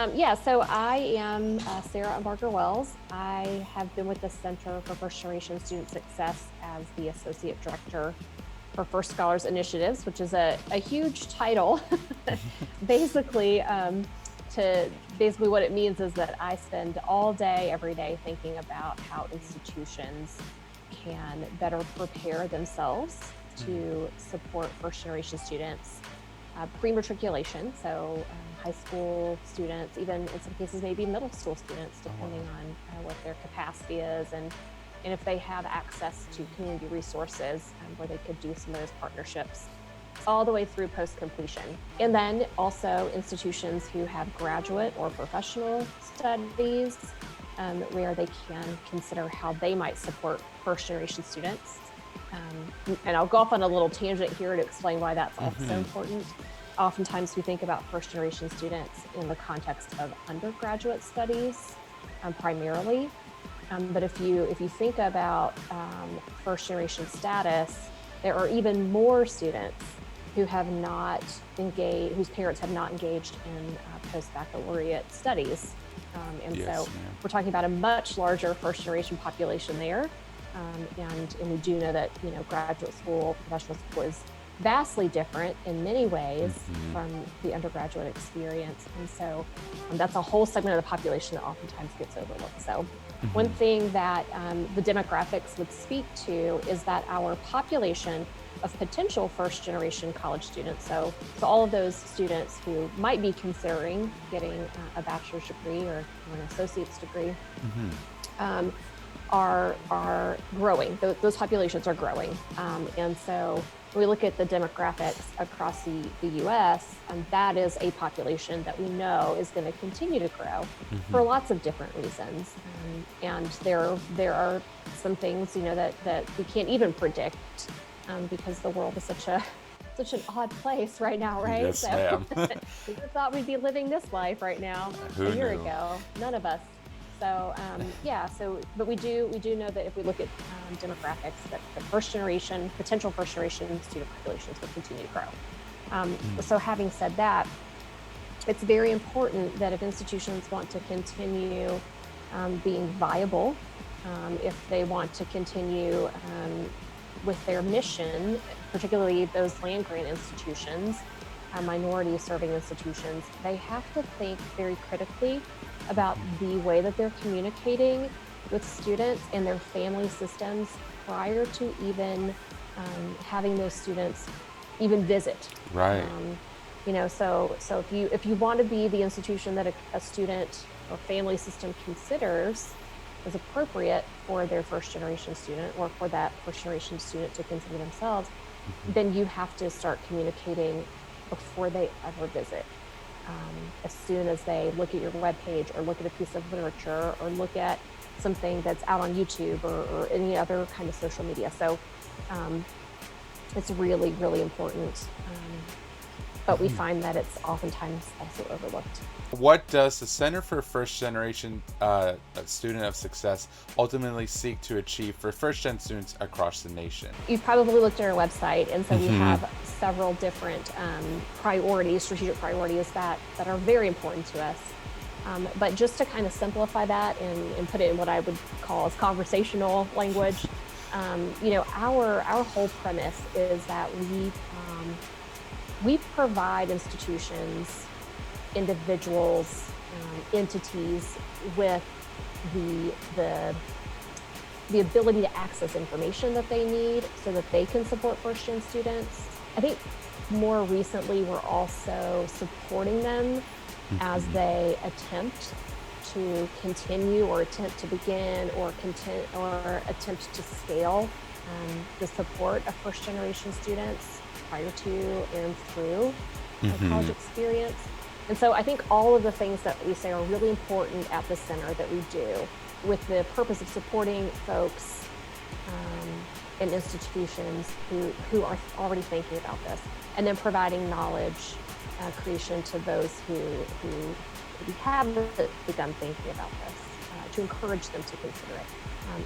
Yeah, so I am Sarah Umbarger-Wells. I have been with the Center for First Generation Student Success as the Associate Director for First Scholars Initiatives, which is a huge title. basically, basically what it means is that I spend all day, every day thinking about how institutions can better prepare themselves to support first generation students pre-matriculation, so high school students, even in some cases maybe middle school students, depending on what their capacity is, and if they have access to community resources where they could do some of those partnerships all the way through post-completion. And then also institutions who have graduate or professional studies where they can consider how they might support first generation students. And I'll go off on a little tangent here to explain why that's also important. Oftentimes we think about first generation students in the context of undergraduate studies primarily. But if you think about first generation status, there are even more students who have not engaged, whose parents have not engaged in post-baccalaureate studies. So we're talking about a much larger first generation population there. And we do know that, graduate school, professional school is vastly different in many ways from the undergraduate experience. And so that's a whole segment of the population that oftentimes gets overlooked. So one thing that the demographics would speak to is that our population of potential first generation college students, so all of those students who might be considering getting a bachelor's degree or an associate's degree, are growing. Those populations are growing. And so when we look at the demographics across the US, that is a population that we know is going to continue to grow for lots of different reasons. And there are some things, that we can't even predict because the world is such an odd place right now, right? Yes, ma'am. Who thought we'd be living this life right now a year ago? None of us. So but we do know that if we look at demographics, that the potential first generation student populations will continue to grow. So having said that, it's very important that if institutions want to continue being viable, if they want to continue with their mission, particularly those land-grant institutions, minority serving institutions, they have to think very critically about the way that they're communicating with students and their family systems prior to even having those students even visit. Right. So if you want to be the institution that a student or family system considers as appropriate for their first generation student, or for that first generation student to consider themselves, then you have to start communicating before they ever visit. As soon as they look at your webpage or look at a piece of literature or look at something that's out on YouTube or any other kind of social media. So it's really, really important. But we find that it's oftentimes also overlooked. What does the Center for First Generation Student of Success ultimately seek to achieve for first-gen students across the nation? You've probably looked at our website, and so we have several different strategic priorities that are very important to us. But just to kind of simplify that and put it in what I would call as conversational language, our whole premise is that we provide institutions, individuals, entities with the ability to access information that they need so that they can support first-gen students. I think more recently we're also supporting them as they attempt to continue or attempt to begin or attempt to scale the support of first-generation students prior to and through their college experience. And so I think all of the things that we say are really important at the center that we do with the purpose of supporting folks and institutions who are already thinking about this, and then providing knowledge creation to those who haven't begun thinking about this, to encourage them to consider it.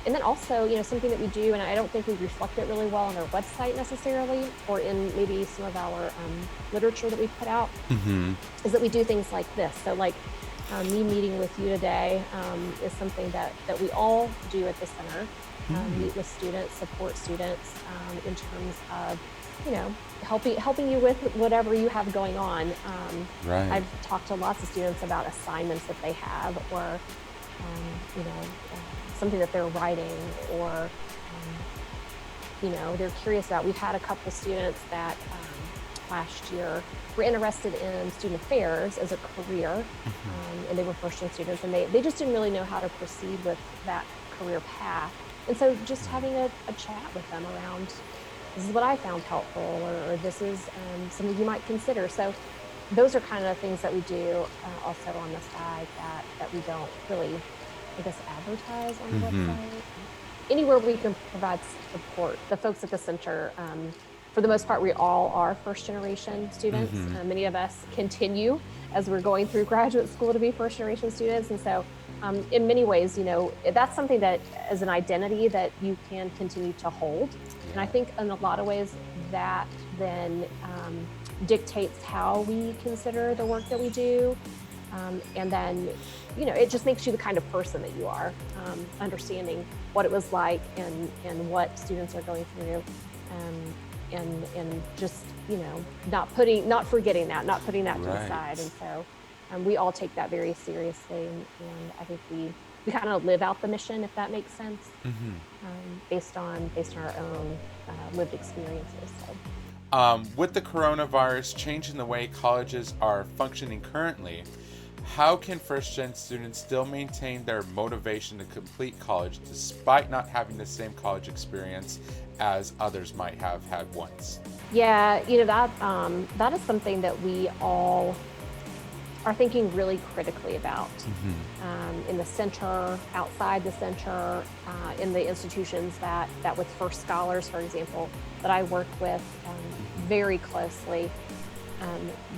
And then also, something that we do, and I don't think we reflect it really well on our website necessarily, or in maybe some of our literature that we put out, is that we do things like this. So like Me meeting with you today is something that we all do at the center. Mm. Meet with students, support students in terms of, you know, helping you with whatever you have going on. Right. I've talked to lots of students about assignments that they have, or something that they're writing, or they're curious about. We've had a couple students that last year were interested in student affairs as a career, and they were first-year students, and they just didn't really know how to proceed with that career path. And so just having a chat with them around, this is what I found helpful, or this is something you might consider. So those are kind of the things that we do also on the side that we don't really, I guess, advertise on the Mm-hmm. website. Anywhere we can provide support. The folks at the center, for the most part, we all are first generation students. Mm-hmm. Many of us continue as we're going through graduate school to be first generation students. And so in many ways, that's something that as an identity that you can continue to hold. And I Yeah. think in a lot of ways that then dictates how we consider the work that we do. And then, it just makes you the kind of person that you are, understanding what it was like and what students are going through. And just, not forgetting that, not putting that to the side. And Right. so we all take that very seriously. And I think we kind of live out the mission, if that makes sense, Mm-hmm. based on our own lived experiences. So. With the coronavirus changing the way colleges are functioning currently, how can first gen students still maintain their motivation to complete college despite not having the same college experience as others might have had once? Yeah, that is something that we all are thinking really critically about, Mm-hmm. in the center, outside the center, in the institutions that with First Scholars, for example, that I work with very closely.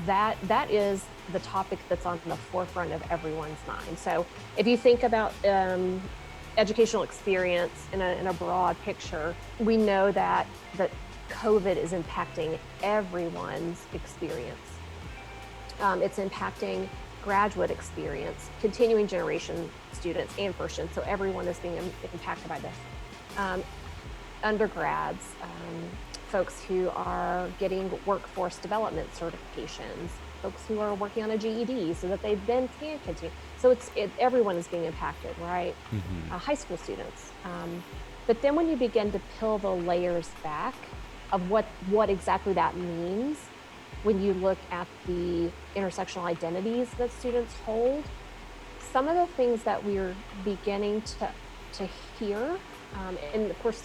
That is the topic that's on the forefront of everyone's mind. So if you think about educational experience in a broad picture, we know that COVID is impacting everyone's experience. It's impacting graduate experience, continuing generation students, and first gen. So everyone is being impacted by this. Undergrads, folks who are getting workforce development certifications, folks who are working on a GED so that they then can continue. So everyone is being impacted, right? Mm-hmm. High school students. But then when you begin to peel the layers back of what exactly that means, when you look at the intersectional identities that students hold, some of the things that we're beginning to hear, and of course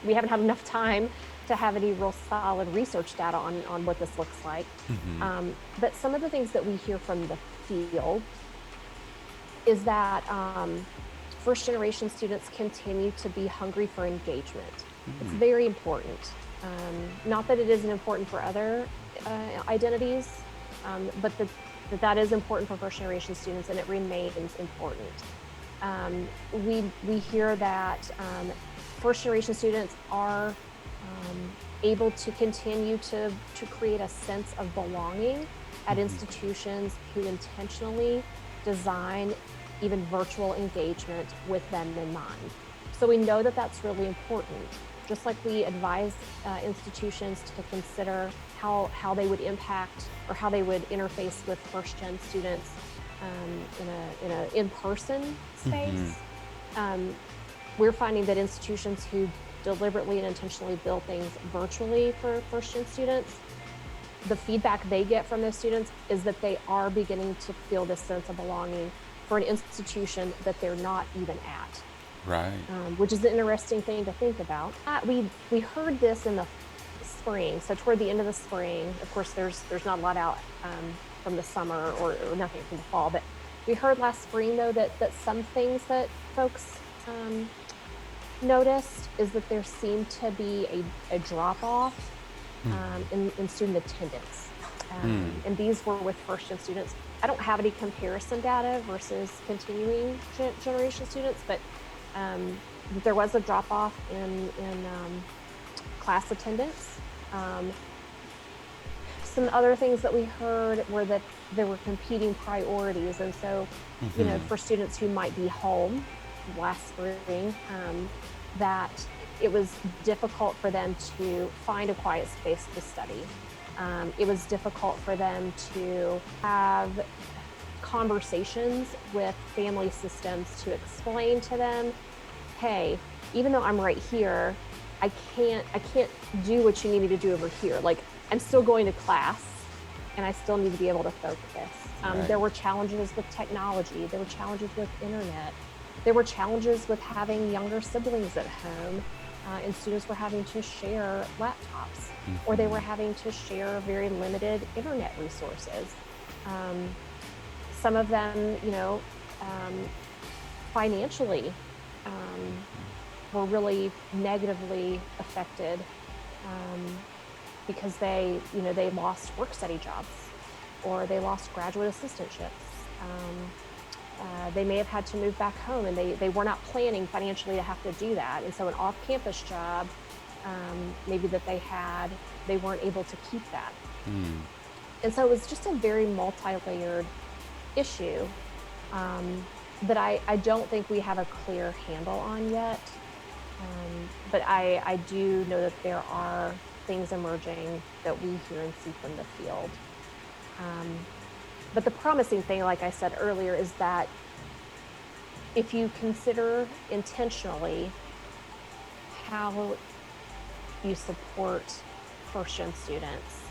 we haven't had enough time to have any real solid research data on what this looks like. Mm-hmm. But some of the things that we hear from the field is that first generation students continue to be hungry for engagement. It's Mm-hmm. very important. Not that it isn't important for other identities, but that is important for first generation students, and it remains important. We hear that first generation students are able to continue to create a sense of belonging at Mm-hmm. institutions who intentionally design even virtual engagement with them in mind. So we know that that's really important. Just like we advise institutions to consider how they would impact or how they would interface with first-gen in a in-person Mm-hmm. space. We're finding that institutions who deliberately and intentionally build things virtually for first-gen students, the feedback they get from those students is that they are beginning to feel this sense of belonging for an institution that they're not even at. Right. Which is an interesting thing to think about. We heard this in the spring, so toward the end of the spring. Of course, there's not a lot out from the summer or nothing from the fall, but we heard last spring though that some things that folks noticed is that there seemed to be a drop off in student attendance, Mm. and these were with first-gen students. I don't have any comparison data versus continuing generation students, but there was a drop off in class attendance. some other things that we heard were that there were competing priorities. And so, for students who might be home last spring, that it was difficult for them to find a quiet space to study. It was difficult for them to have conversations with family systems to explain to them, hey, even though I'm right here, I can't do what you need me to do over here. Like, I'm still going to class and I still need to be able to focus. Right. There were challenges with technology. There were challenges with internet. There were challenges with having younger siblings at home, and students were having to share laptops, or they were having to share very limited internet resources. Some of them, financially, were really negatively affected because they lost work study jobs, or they lost graduate assistantships. They may have had to move back home, and they were not planning financially to have to do that. And so an off-campus job, maybe that they weren't able to keep that. And so it was just a very multi-layered issue that I don't think we have a clear handle on yet. But I do know that there are things emerging that we hear and see from the field. But the promising thing, like I said earlier, is that if you consider intentionally how you support first-gen students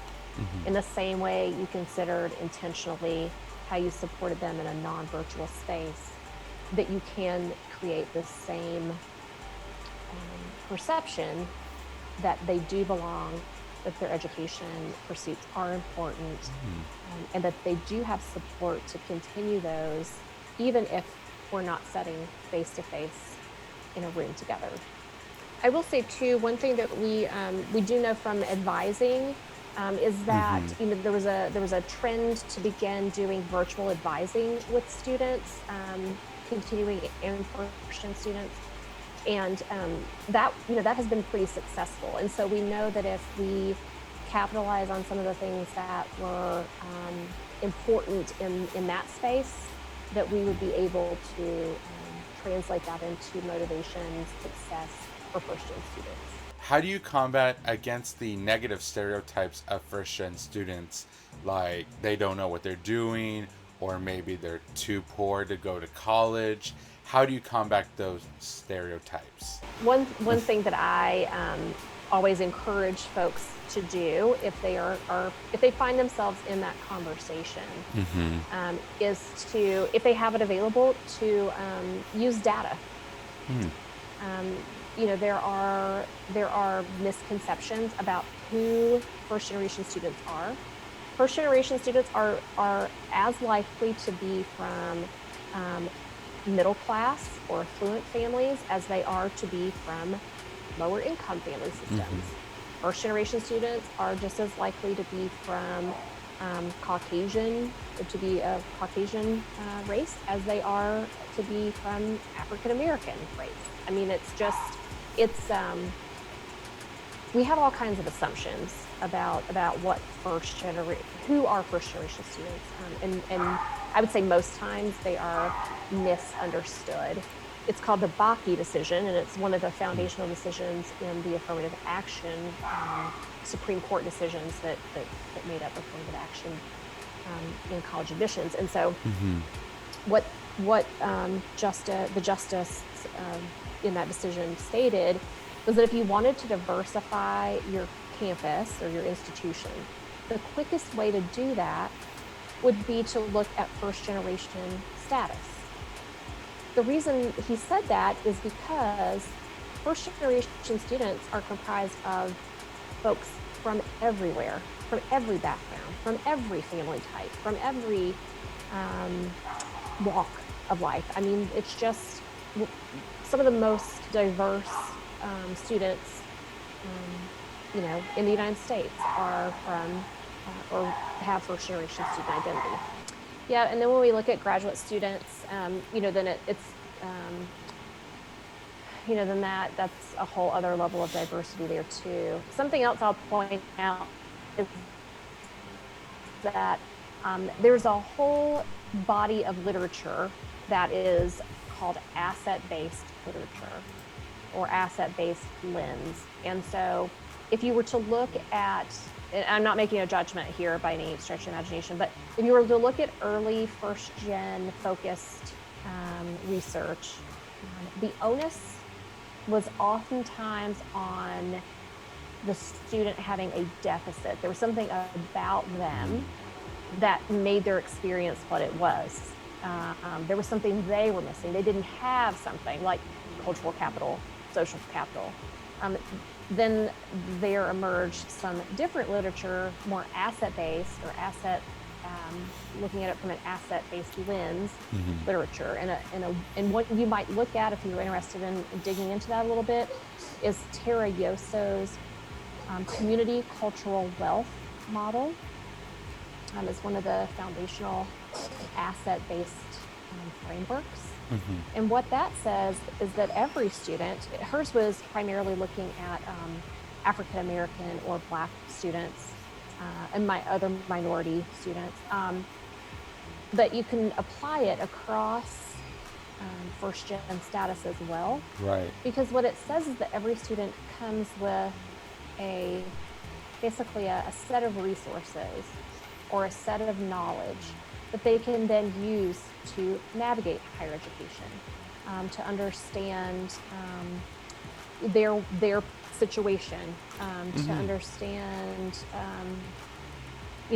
in the same way you considered intentionally how you supported them in a non-virtual space, that you can create the same perception that they do belong, that their education pursuits are important, and that they do have support to continue those, even if we're not setting face-to-face in a room together. I will say too, one thing that we do know from advising is that there was a trend to begin doing virtual advising with students, continuing in first-gen students. And that has been pretty successful. And so we know that if we capitalize on some of the things that were important in that space, that we would be able to translate that into motivation, success for first-gen students. How do you combat against the negative stereotypes of first-gen students, like they don't know what they're doing, or maybe they're too poor to go to college? How do you combat those stereotypes? One thing that I always encourage folks to do if they find themselves in that conversation is to, if they have it available, to use data. There are misconceptions about who first generation students are. First generation students are as likely to be from middle class or affluent families as they are to be from lower income family systems. First generation students are just as likely to be from Caucasian race as they are to be from African American race. I mean, we have all kinds of assumptions about what who are first generation students, and I would say most times they are misunderstood. It's called the Bakke decision, and it's one of the foundational decisions in the affirmative action Supreme Court decisions that made up affirmative action in college admissions. And so what the justice in that decision stated was that if you wanted to diversify your campus or your institution, the quickest way to do that would be to look at first generation status. The reason he said that is because first generation students are comprised of folks from everywhere, from every background, from every family type, from every walk of life. I mean, it's just some of the most diverse students, in the United States are from or have first generation student identity. Yeah, and then when we look at graduate students, then then that's a whole other level of diversity there too. Something else I'll point out is that there's a whole body of literature that is called asset-based literature or asset-based lens. And so if you were to look at, and I'm not making a judgment here by any stretch of imagination, but if you were to look at early first-gen focused research, the onus was oftentimes on the student having a deficit. There was something about them that made their experience what it was. There was something they were missing. They didn't have something like cultural capital, social capital. Then there emerged some different literature, more asset-based or looking at it from an asset-based lens literature. And what you might look at if you're interested in digging into that a little bit is Tara Yosso's community cultural wealth model. Is one of the foundational asset-based frameworks. And what that says is that every student, hers was primarily looking at African American or Black students and my other minority students, but you can apply it across first gen status as well. Right. Because what it says is that every student comes with basically a set of resources or a set of knowledge that they can then use to navigate higher education, to understand their situation, to understand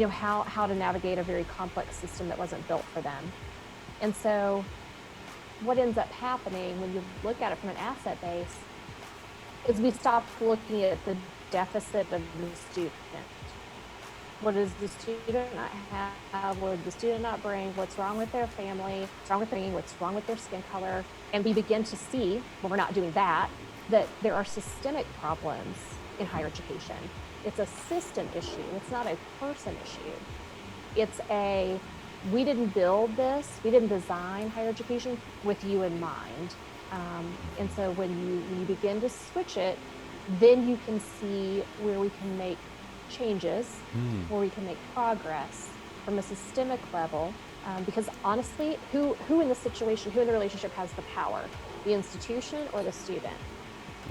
how to navigate a very complex system that wasn't built for them. And so what ends up happening when you look at it from an asset base is we stop looking at the deficit of the student. What does the student not have? What did the student not bring? What's wrong with their family? What's wrong with bringing? What's wrong with their skin color? And we begin to see, when we're not doing that there are systemic problems in higher education. It's a system issue. It's not a person issue. We didn't build this. We didn't design higher education with you in mind. And so when you begin to switch it, then you can see where we can make changes, where we can make progress from a systemic level. Because honestly, who in the situation, who in the relationship has the power? The institution or the student?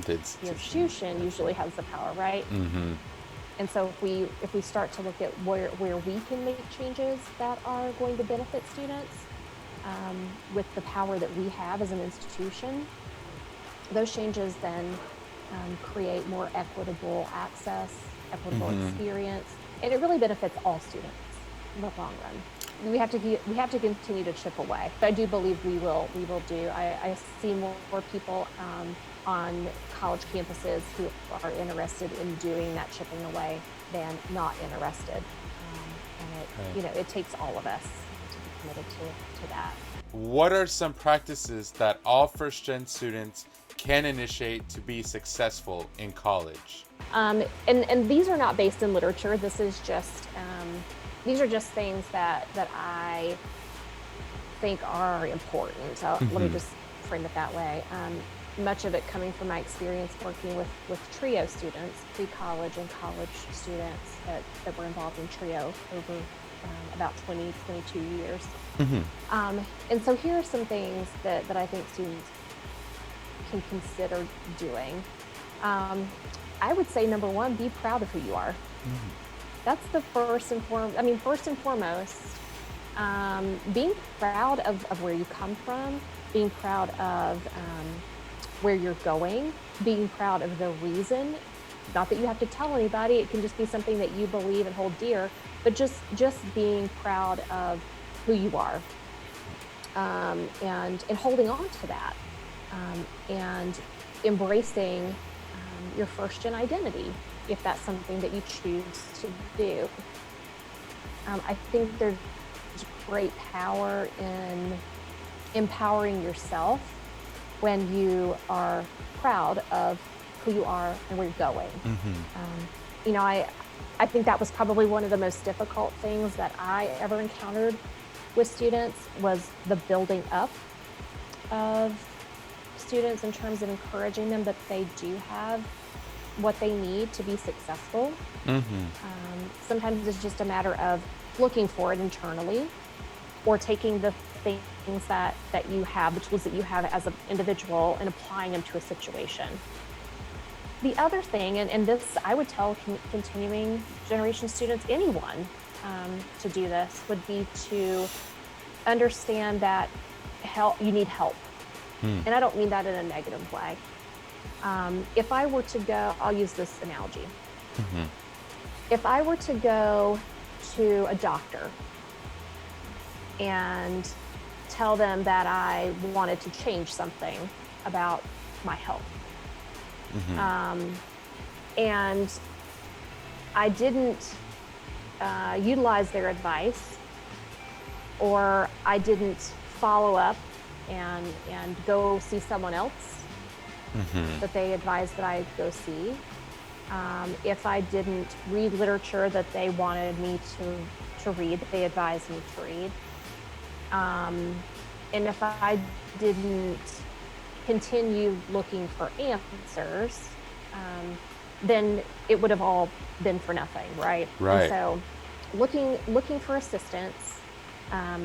The institution usually has the power, right? And so if we start to look at where we can make changes that are going to benefit students with the power that we have as an institution, those changes then create more equitable access, equitable experience, and it really benefits all students in the long run. We have to continue to chip away. But I do believe we will do. I see more people on college campuses who are interested in doing that chipping away than not interested. And it takes all of us to be committed to that. What are some practices that all first-gen students can initiate to be successful in college? And these are not based in literature. This is just these are just things that I think are important. So let me just frame it that way. Much of it coming from my experience working with TRIO students, pre-college and college students that were involved in TRIO over about 22 years. And so here are some things that I think students can consider doing. I would say number one, be proud of who you are. That's the first and foremost, being proud of where you come from, being proud of where you're going, being proud of the reason. Not that you have to tell anybody, it can just be something that you believe and hold dear, but just being proud of who you are, and holding on to that, and embracing your first gen identity, if that's something that you choose to do. I think there's great power in empowering yourself when you are proud of who you are and where you're going. I think that was probably one of the most difficult things that I ever encountered with students, was the building up of students in terms of encouraging them that they do have what they need to be successful. Sometimes it's just a matter of looking for it internally, or taking the things that you have, the tools that you have as an individual, and applying them to a situation. The other thing, and this I would tell continuing generation students, anyone, to do this, would be to understand that you need help. And I don't mean that in a negative way. If I were to go, I'll use this analogy. If I were to go to a doctor and tell them that I wanted to change something about my health, and I didn't utilize their advice, or I didn't follow up and go see someone else that they advised that I go see, if I didn't read literature that they wanted me to read, that they advised me to read, and if I didn't continue looking for answers, then it would have all been for nothing, right? Right. And so looking for assistance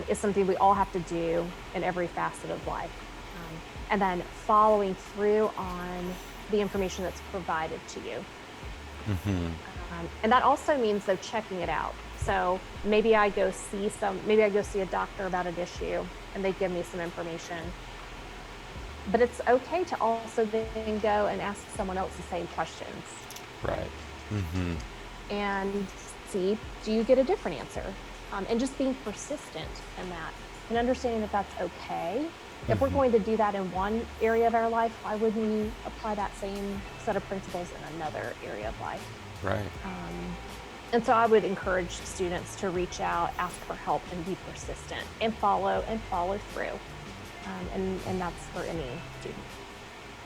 is something we all have to do in every facet of life. And then following through on the information that's provided to you. And that also means, though, checking it out. So maybe I go see a doctor about an issue and they give me some information. But it's okay to also then go and ask someone else the same questions. Right. And see, do you get a different answer? And just being persistent in that, and understanding that that's okay. If we're going to do that in one area of our life, why wouldn't we apply that same set of principles in another area of life? Right. And so I would encourage students to reach out, ask for help, and be persistent, and follow through. And that's for any student.